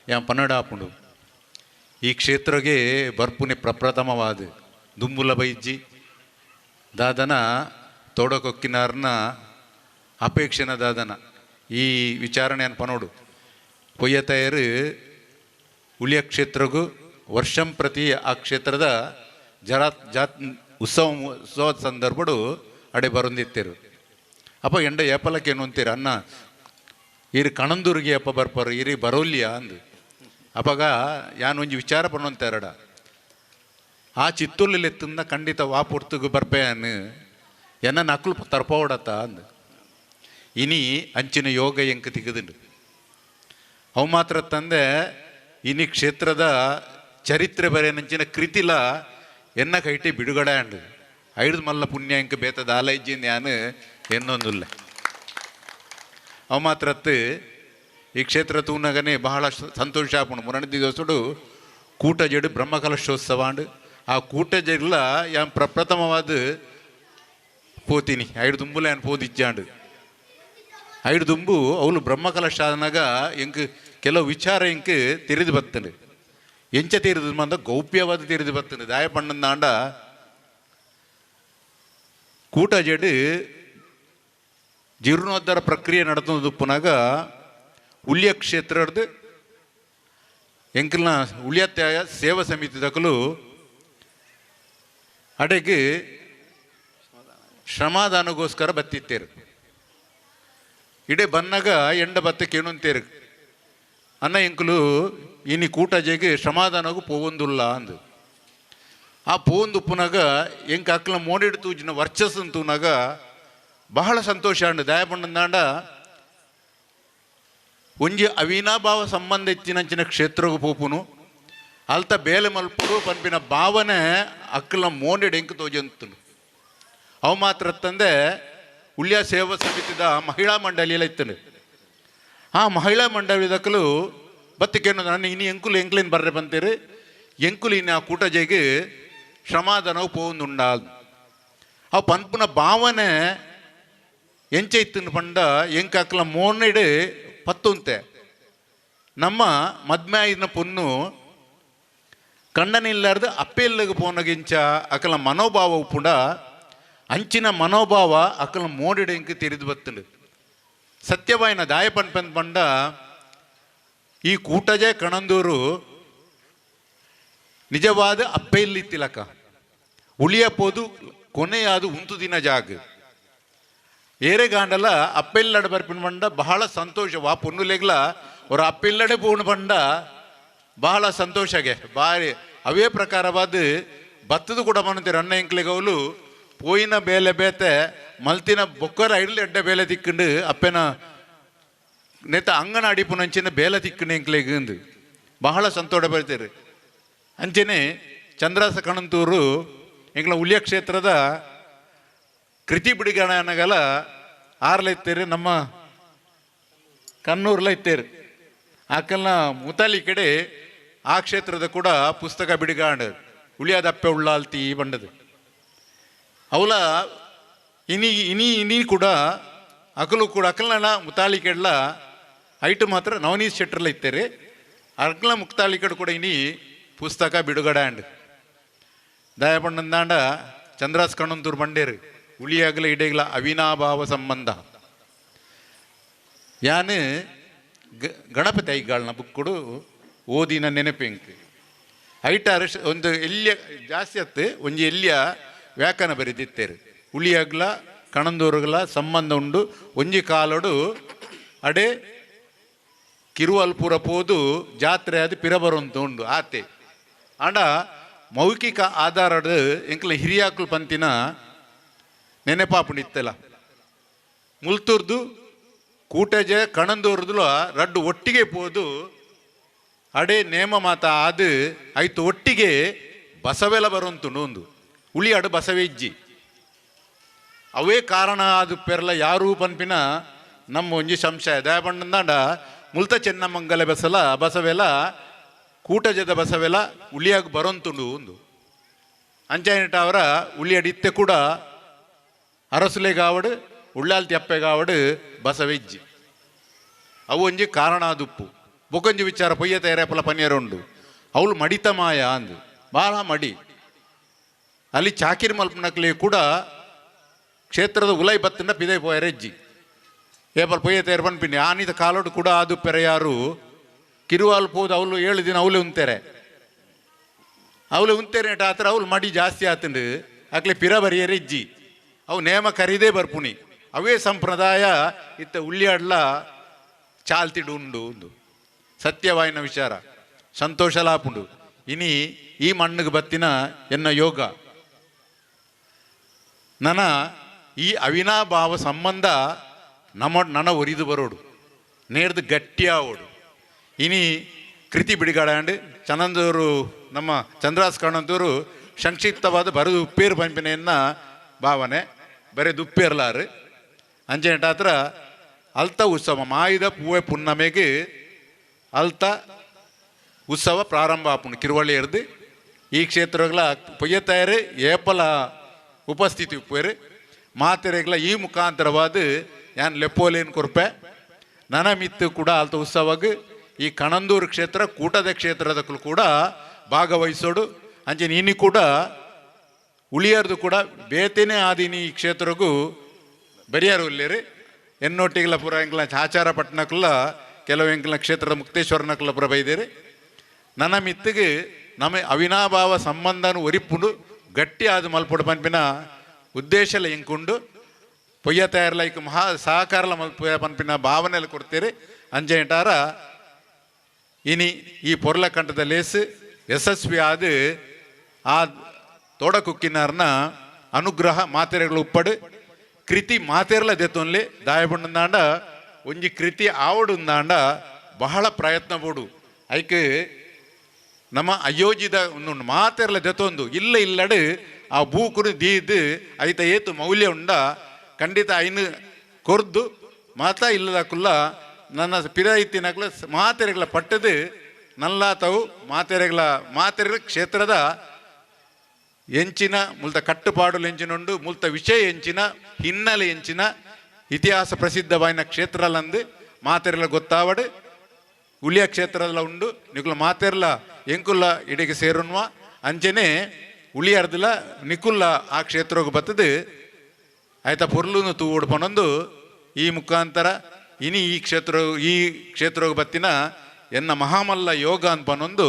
ಯಾ ಪನ್ನಡ ಆಪುಂಡು ಈ ಕ್ಷೇತ್ರಗೆ ಬರ್ಪುನೆ ಪ್ರಪ್ರಥಮವಾದ ದುಂಬುಲ ಬೈಜ್ಜಿ ದಾದನ ತೋಡಕೊಕ್ಕಿನಾರ್ನ ಅಪೇಕ್ಷೆನ ದಾದನ ಈ ವಿಚಾರಣೆಯನ್ನು ಪನೋಡು ಕೊಯ್ಯ ತಯಾರು ಉಳಿಯ ಕ್ಷೇತ್ರಗೂ ವರ್ಷಂ ಪ್ರತಿ ಆ ಕ್ಷೇತ್ರದ ಉತ್ಸವದ ಸಂದರ್ಭಡು ಅಡೆ ಬರೊಂದಿತ್ತೇರು ಅಪ್ಪ ಎಂಡ ಏಪಲಕ್ಕೆ ಏನು ಅಂತೀರ ಅನ್ನ ಇರಿ ಕಣಂದೂರಿಗೆ ಅಪ್ಪ ಬರ್ಪಾರು ಇರಿ ಬರೋಲ್ಯ ಅಂದು ಅಪ್ಪಾಗ ಯಾನು ಒಂಜಿ ವಿಚಾರ ಪಣ್ಣೊಂತಾರಡ ಆ ಚಿತ್ತೂರಲ್ಲಿ ಎತ್ತಂದ ಖಂಡಿತ ವಾಪುರ್ತುಗು ಬರ್ಪೇನು ಎನ್ನ ನಕ್ಲು ತರ್ಪೋಡತ್ತ ಅಂದು ಇನಿ ಅಂಚಿನ ಯೋಗ ಎಂಕ ತಿಗದುಂಡು ಅವು ಮಾತ್ರ ತಂದೆ ಇನಿ ಕ್ಷೇತ್ರದ ಚರಿತ್ರೆ ಬರೆಯನಂಚಿನ ಕೃತಿಲ ಎನ್ನ ಕೈಟಿ ಬಿಡುಗಡೆ ಅಂಡು ಐದು ಮಲ್ಲ ಪುಣ್ಯ ಎಂಕ ಬೇತದ ಆಲೈಜಿಂದ ಯಾನು ಎನ್ನೊಂದುಲ್ಲ ಅವು ಮಾತ್ರತ್ತು ಈ ಕ್ಷೇತ್ರ ತೂನಗನೆ ಬಹಳ ಸಂತೋಷ ಆಪುಂಡು ಮುರಣದಿ ದಿವಸಡು ಕೂಟ ಜಡು ಬ್ರಹ್ಮಕಲಶೋತ್ಸವ ಅಂಡು ಆ ಕೂಟ ಜಡ್ಲ ಯಾನ್ ಪ್ರಪ್ರಥಮವಾದ ಪೋತೀನಿ ಐದು ದುಂಬುಲ ಯಾನ್ ಪೋದಿಚ್ಚಾಂಡು ಐದು ದುಂಬು ಅವಳು ಬ್ರಹ್ಮಕಲಶ ಆದನಾಗ ಎಂಕ್ ಕೆಲವು ವಿಚಾರ ಎಂಕ್ ತಿರಿದು ಬರ್ತಂಡು ಎಂಚ ತಿರಿದು ಮಂದ ಗೌಪ್ಯವಾದ ತಿರಿದು ಬರ್ತಂಡು ದಾಯ ಪಣ್ಣಂದಾಂಡ ಕೂಟ ಜಡು ಜೀರ್ಣೋದ್ಧಾರ ಪ್ರಕ್ರಿಯೆ ನಡೆದು ಪುನಗ ಉಳಿಯ ಕ್ಷೇತ್ರದ ಎಂಕಲ್ನ ಉಳಿಯತ್ಯಾಯ ಸೇವಾ ಸಮಿತಿ ತಕಲು ಅಡೆಗೆ ಶ್ರಮದಾನಗೋಸ್ಕರ ಬತ್ತಿತ್ತೇರು ಇಡೇ ಬನ್ನಾಗ ಎಂಡ ಬತ್ತಕ್ಕೆ ಏನು ಅಂತೇರು ಅನ್ನ ಎಂಕಲು ಇನಿ ಕೂಟ ಜೆಗೆ ಶ್ರಮದಾನಗೂ ಪೋವೊಂದುಲ್ಲ ಅಂದು ಆ ಪೋವೊಂದು ಉಪ್ಪುನಾಗ ಎಂಕ ಅಕ್ಕಲ ಮೋಡಿಡು ತೂಜಿನ ವರ್ಚಸ್ಸನ್ನು ತೂನಾಗ ಬಹಳ ಸಂತೋಷ ಅಂಡು ದಯಪಂಡಂದಾಂಡ ಒಂಜಿ ಅವಿನಾಭಾವ ಸಂಬಂಧ ಹೆಚ್ಚಿನಂಚಿನ ಕ್ಷೇತ್ರಗೂ ಪೋಪುನು ಅಲ್ತ ಬೇಲೆ ಮಲ್ಪುಡು ಪನ್ಪಿನ ಭಾವನೆ ಅಕ್ಕಲ ಮೋಂಡೆಡು ಎಂಕ ತೋಜಂತನು ಅವು ಮಾತ್ರ ತಂದೆ ಉಳ್ಯ ಸೇವಾ ಸಮಿತಿದ ಮಹಿಳಾ ಮಂಡಳಿಯಲ್ಲ ಇತ್ತನು ಆ ಮಹಿಳಾ ಮಂಡಳಿದಕ್ಕಲು ಬತ್ತಕ್ಕೇನು ನಾನು ಇನ್ನು ಎಂಕುಲು ಎಂಕ್ಲೇನು ಬರ್ರೆ ಬಂತೀರಿ ಎಂಕುಲು ಇನ್ನು ಆ ಕೂಟ ಜೈಗೆ ಶ್ರಮದಾನವು ಪೋಂದುಂಡ ಅವು ಪನ್ಪುನ ಭಾವನೆ ಎಂಚ ಇತ್ತನು ಪಂಡ ಎಂಕ ಅಕ್ಕಲ ಮೋನೆಡು ಪತ್ತುಂತೆ ನಮ್ಮ ಮದ್ಮೆ ಆಯ್ನ ಪೊನ್ನು ಕಣ್ಣನಿಲ್ಲಾರ್ದು ಅಪ್ಪೆಲ್ಲಗೆ ಪೋನಗಿಂಚ ಅಕಲ ಮನೋಭಾವ ಉಪ್ಪುಂಡ ಅಂಚಿನ ಮನೋಭಾವ ಅಕಲ ಮೋಡಿಡ ಎಂಕ ತಿರಿದು ಬತ್ತುಂಡು ಸತ್ಯವಾಯಿನ ದಾಯ ಪನ್ಪಂದ್ ಪಂಡ ಈ ಕೂಟಜೆ ಕಣಂದೂರು ನಿಜವಾದ ಅಪ್ಪೆಲ್ಲಿತ್ತಿಲಕ ಉಳಿಯ ಪೋದು ಕೊನೆಯಾದು ಉಂತು ದಿನ ಜಾಗ ಏರೆಗಾಂಡಲ ಅಪ್ಪೆಲ್ಲಡೆ ಬರ್ಪಿನ ಬಂಡ ಬಹಳ ಸಂತೋಷ ವಾ ಪೊನ್ನುಲೆಗ್ಲ ಅವ್ರ ಅಪ್ಪೆಲ್ಲಡೆ ಪೋಣು ಬಂಡ ಬಹಳ ಸಂತೋಷಗೆ ಬಾರಿ ಅವೇ ಪ್ರಕಾರವಾದ ಭತ್ತದ ಕೂಡ ಬಂತೀರ ಅನ್ನ ಎಂಕ್ಲೆಗೆ ಅವಳು ಪೋಯಿನ ಬೇಲೆ ಬೇತೆ ಮಲ್ತಿನ ಬೊಕ್ಕರ ಐಡ್ಲು ಎಡ್ಡೆ ಬೇಲೆ ತಿಕ್ಕಂಡು ಅಪ್ಪೆನ ನೇತ ಅಂಗನ ಅಡಿಪುನಂಚಿನ ಬೇಲೆ ತಿಕ್ಕಂಡು ಎಂಕ್ಲೆಗೆ ಬಹಳ ಸಂತೋಷ ಬರ್ತೀರಿ ಅಂಚೆನೆ ಚಂದ್ರಾಸ ಕಣಂತೂರು ಎಂಗ್ಲ ಉಳಿಯ ಕ್ಷೇತ್ರದ ಕೃತಿ ಬಿಡುಗಡೆ ಅನ್ನಗಲ ಆರ್ಲ ಇತ್ತೇರಿ ನಮ್ಮ ಕನ್ನೂರ್ಲ ಇತ್ತೇರಿ ಆಕಲ್ನ ಮುತಾಲಿ ಕಡೆ ಆ ಕ್ಷೇತ್ರದ ಕೂಡ ಪುಸ್ತಕ ಬಿಡುಗಡೆ ಉಳಿಯಾದಪ್ಪೆ ಉಳ್ಳಾಲ್ತಿ ಬಂಡದು ಅವಲ ಇನಿ ಕೂಡ ಅಕಲು ಕೂಡ ಅಕಲ್ನ ಮುತಾಲಿ ಕೆಡ್ಲ ಐಟು ಮಾತ್ರ ನವನೀತ್ ಶೆಟ್ಟರ್ಲ ಇತ್ತೇರಿ ಅಕಲ್ನ ಮುಕ್ತಾಲಿ ಕಡೆ ಕೂಡ ಇನಿ ಪುಸ್ತಕ ಬಿಡುಗಡೆ ಅಂಡ್ ದಯಪಣ್ಣಂದಾಂಡ ಚಂದ್ರಾಸ್ ಕಣ್ಣಂತೂರು ಬಂಡೇರು ಉಳಿಯಾಗಲ ಇಡೇಗಲ ಅವಿನಾಭಾವ ಸಂಬಂಧ ಯಾನು ಗಣಪತಿ ಐಗಾಳ್ನ ಬುಕ್ಕುಡು ಓದಿನ ನೆನಪೆಂಕ್ ಐಟ ಒಂದು ಎಲ್ಲಿಯ ಜಾಸ್ತಿ ಅತ್ತು ಒಂಜಿ ಎಲ್ಲಿಯ ವ್ಯಾಖ್ಯಾನ ಬರೆದಿತ್ತೇರು ಉಳಿಯಾಗ್ಲ ಕಣಂದೂರುಗಲ ಸಂಬಂಧ ಉಂಡು ಒಂಜಿ ಕಾಲೋಡು ಅಡೆ ಕಿರುವಲ್ಪುರ ಪೋದು ಜಾತ್ರೆ ಅದು ಪಿರಬರುಂತ ಉಂಡು ಆತೆ ಆಂಡ ಮೌಖಿಕ ಆಧಾರದ ಎಂಕ್ಲ ಹಿರಿಯಾಕುಲು ಪಂತಿನ ನೆನೆಪಾಪುಣಿತ್ತಲ್ಲ ಮುಲ್ತೂರ್ದು ಕೂಟಜೆ ಕಣಂದೂರ್ದು ರಡ್ಡು ಒಟ್ಟಿಗೆ ಪೋದು ಅಡೆ ನೇಮ ಮಾತ ಅದು ಆಯ್ತು ಒಟ್ಟಿಗೆ ಬಸವೆಲ ಬರುವಂತುಂಡು ಒಂದು ಉಳಿ ಅಡು ಬಸವೆಜ್ಜಿ ಅವೇ ಕಾರಣ ಅದು ಪೆರ್ಲ ಯಾರು ಪನ್ಪಿನ ನಮ್ಮ ಒಂಜಿ ಸಂಶಯ ದಯಪಂಡ ಮುಲ್ತ ಚೆನ್ನಮಂಗಲ ಬಸವೆಲ ಕೂಟಜದ ಬಸವೆಲ ಉಳಿಯಾಗ ಬರೋಂತುಂಡು ಒಂದು ಅಂಚಾಯಿಟ ಅವರ ಉಳಿ ಅಡಿತ್ತೆ ಕೂಡ ಅರಸುಲೆಗಾವಡು ಉಳ್ಳಾಲ್ತಿ ಅಪ್ಪೆಗಾವಡು ಬಸವೆಜ್ಜಿ ಅವು ಒಂಜಿ ಕಾರಣ ದುಪ್ಪು ಬೊಕೊಂಜಿ ವಿಚಾರ ಪೊಯ್ಯ ತಯಾರಪ್ಪಲ ಪನ್ಯರುಂಡು ಅವಳು ಮಡಿತ ಮಾಯ ಅಂದು ಭಾಳ ಮಡಿ ಅಲ್ಲಿ ಚಾಕಿರಿ ಮಲ್ಪನಕ್ಲಿ ಕೂಡ ಕ್ಷೇತ್ರದ ಉಲೈ ಬತ್ತಿನ ಪಿದೆ ಪೋಯರೆಜ್ಜಿ ಏಪಲ್ ಪೊಯ್ಯ ತಯಾರು ಪನ್ಪಿನಿ ಆನಿದ ಕಾಲೋಡು ಕೂಡ ಅದು ಪೆರೆಯಾರು ಕಿರುವಾಲ್ ಪೋದು ಅವಳು 7 ದಿನ ಅವಳು ಉಂತೆರೆ ಆತರ ಅವಳು ಮಡಿ ಜಾಸ್ತಿ ಆತಂಡು ಅಕ್ಲೆ ಪಿರ ಬರಿಯರೆಜ್ಜಿ ಅವು ನೇಮ ಕರೀದೇ ಬರ್ಪುನಿ ಅವೇ ಸಂಪ್ರದಾಯ ಇತ್ತ ಉಳ್ಳಿಯಾಡ್ಲ ಚಾಲ್ತಿಡು ಉಂಡು ಒಂದು ಸತ್ಯವಾಯಿನ ವಿಚಾರ ಸಂತೋಷ ಲಾಪುಂಡು ಇನಿ ಈ ಮಣ್ಣಿಗೆ ಬತ್ತಿನ ಎನ್ನ ಯೋಗ ನನ್ನ ಈ ಅವಿನಾಭಾವ ಸಂಬಂಧ ನನ್ನ ಒರಿದು ಬರೋಡು ನೇರ್ದು ಗಟ್ಟಿಯಾವೋಡು ಇನಿ ಕೃತಿ ಬಿಡುಗಡೆ ಚನಂದೂರು ನಮ್ಮ ಚಂದ್ರಾಸ್ ಕಣಂದೂರು ಸಂಕ್ಷಿಪ್ತವಾದ ಬರೆದು ಉಪ್ಪೇರು ಪಂಪಿನೆಯನ್ನ ಭಾವನೆ ಬರೆದು ಉಪ್ಪೇರ್ಲಾರು ಅಂಜೆಂಟ ಹತ್ರ ಅಲ್ತ ಉತ್ಸವ ಮಾಯುಧ ಪೂವೆ ಪುನ್ನಮೆಗೆ ಅಲ್ತ ಉತ್ಸವ ಪ್ರಾರಂಭ ಆಪುಂಡು ಕಿರುವಳ್ಳಿ ಎರ್ದು ಈ ಕ್ಷೇತ್ರಗಳ ಪೊಯ್ಯ ತಯಾರಿ ಏಪಲ ಉಪಸ್ಥಿತಿ ಉಪ್ಪೇರು ಮಾತೆರೆಗಳ ಈ ಮುಖಾಂತರವಾದ ಯಾನ್ ಲೆಪ್ಪೋಲೇನು ಕೊರ್ಪೆ ನನ್ನ ಮಿತ್ತು ಕೂಡ ಅಲ್ತ ಉತ್ಸವಗೆ ಈ ಕಣಂದೂರು ಕ್ಷೇತ್ರ ಕೂಟದ ಕ್ಷೇತ್ರದಕ್ಕೂ ಕೂಡ ಭಾಗವಹಿಸೋಡು ಅಂಚೆ ನೀನು ಕೂಡ ಉಳಿಯಾರ್ದು ಕೂಡ ಬೇತೇನೆ ಆದೀನಿ ಈ ಕ್ಷೇತ್ರಗೂ ಬರಿಯಾರು ಉಳ್ಳೇರಿ ಎನ್ನೊಟ್ಟಿಗೆಲ್ಲ ಪುರ ಎಂಕ್ಲ ಆಚಾರ ಪಟ್ಟಣಕ್ಕಲ್ಲ ಕೆಲವು ಎಂಕ್ಲ ಕ್ಷೇತ್ರದ ಮುಕ್ತೇಶ್ವರನಕ್ಕಲ್ಲ ಪುರ ಬೈದೇರಿ ನನ್ನ ಮಿತ್ತಿಗೆ ನಮ್ಮ ಅವಿನಾಭಾವ ಸಂಬಂಧನು ಒರಿಪುಂಡು ಗಟ್ಟಿ ಆದ ಮಲ್ಪೊಡು ಪನ್ಪಿನ ಉದ್ದೇಶಲ ಎಂಕುಂಡು ಪೊಯ್ಯ ತಯಾರಲ ಇಕ್ ಮಹಾ ಸಹಕಾರಲ ಮಲ್ಪ ಪನ್ಪಿನ ಭಾವನೆಲ್ಲ ಕೊಡ್ತೀರಿ ಅಂಜೆಂಟಾರ ಇನಿ ಈ ಪೊರ್ಲ ಕಂಠದ ಲೇಸು ಯಶಸ್ವಿ ಆದ ಆ ತೋಡ ಕುಕ್ಕಿನಾರ್ನ ಅನುಗ್ರಹ ಮಾತೆರೆಗಳು ಉಪ್ಪಡು ಕೃತಿ ಮಾತೆರ್ಲ ದೆತ್ತೊನ್ಲಿ ದಾಯಪಂಡ ಒಂಜಿ ಕೃತಿ ಆವಡುಂದಾಂಡ ಬಹಳ ಪ್ರಯತ್ನ ಬೋಡು ಐಕ್ ನಮ್ಮ ಅಯೋಜಿತ ಒಂದು ಮಾತೆರ್ಲ ದೆತ್ತೊಂದು ಇಲ್ಲಡು ಆ ಬೂಕುರು ದೀದು ಐತ ಏತು ಮೌಲ್ಯ ಉಂಡ ಖಂಡಿತ ಐನು ಕೊರ್ದು ಮಾತ ಇಲ್ಲದಕ್ಕುಲ್ಲ ನನ್ನ ಪಿರ ಇತ್ತಿನಕ್ಲ ಮಾತೆರೆಗಳ ಪಟ್ಟದು ನಲ್ಲಾತವು ಮಾತೆರೆಗಳ ಕ್ಷೇತ್ರದ ಎಂಚಿನ ಮುಲ್ತ ಕಟ್ಟುಪಾಡುಲು ಎಂಚಿನುಂಡು ಮುಲ್ತ ವಿಷಯ ಎಂಚಿನ ಹಿನ್ನೆಲೆ ಎಂಚಿನ ಇತಿಹಾಸ ಪ್ರಸಿದ್ಧವಾಯಿನ ಕ್ಷೇತ್ರಲಂದು ಮಾತೆರೆಲ ಗೊತ್ತಾವಡು ಉಳಿಯ ಕ್ಷೇತ್ರದಲ್ಲ ಉಂಡು ನಿಕುಲ ಮಾತೆರ್ಲ ಎಂಕುಲ್ಲ ಇಡೆಗೆ ಸೇರುನ್ವ ಅಂಚೆನೆ ಉಳಿಯಾರ್ದಿಲ್ಲ ನಿಕುಲ್ಲ ಆ ಕ್ಷೇತ್ರಕ್ಕೆ ಬತ್ತದು ಆಯ್ತಾ ಪೊರ್ಲುನು ತೂವೋಡು ಪನೊಂದು ಈ ಮುಖಾಂತರ ಇನಿ ಈ ಕ್ಷೇತ್ರಕ್ಕೆ ಬತ್ತಿನ ಎನ್ನ ಮಹಾಮಲ್ಲ ಯೋಗ ಅನ್ಪನೊಂದು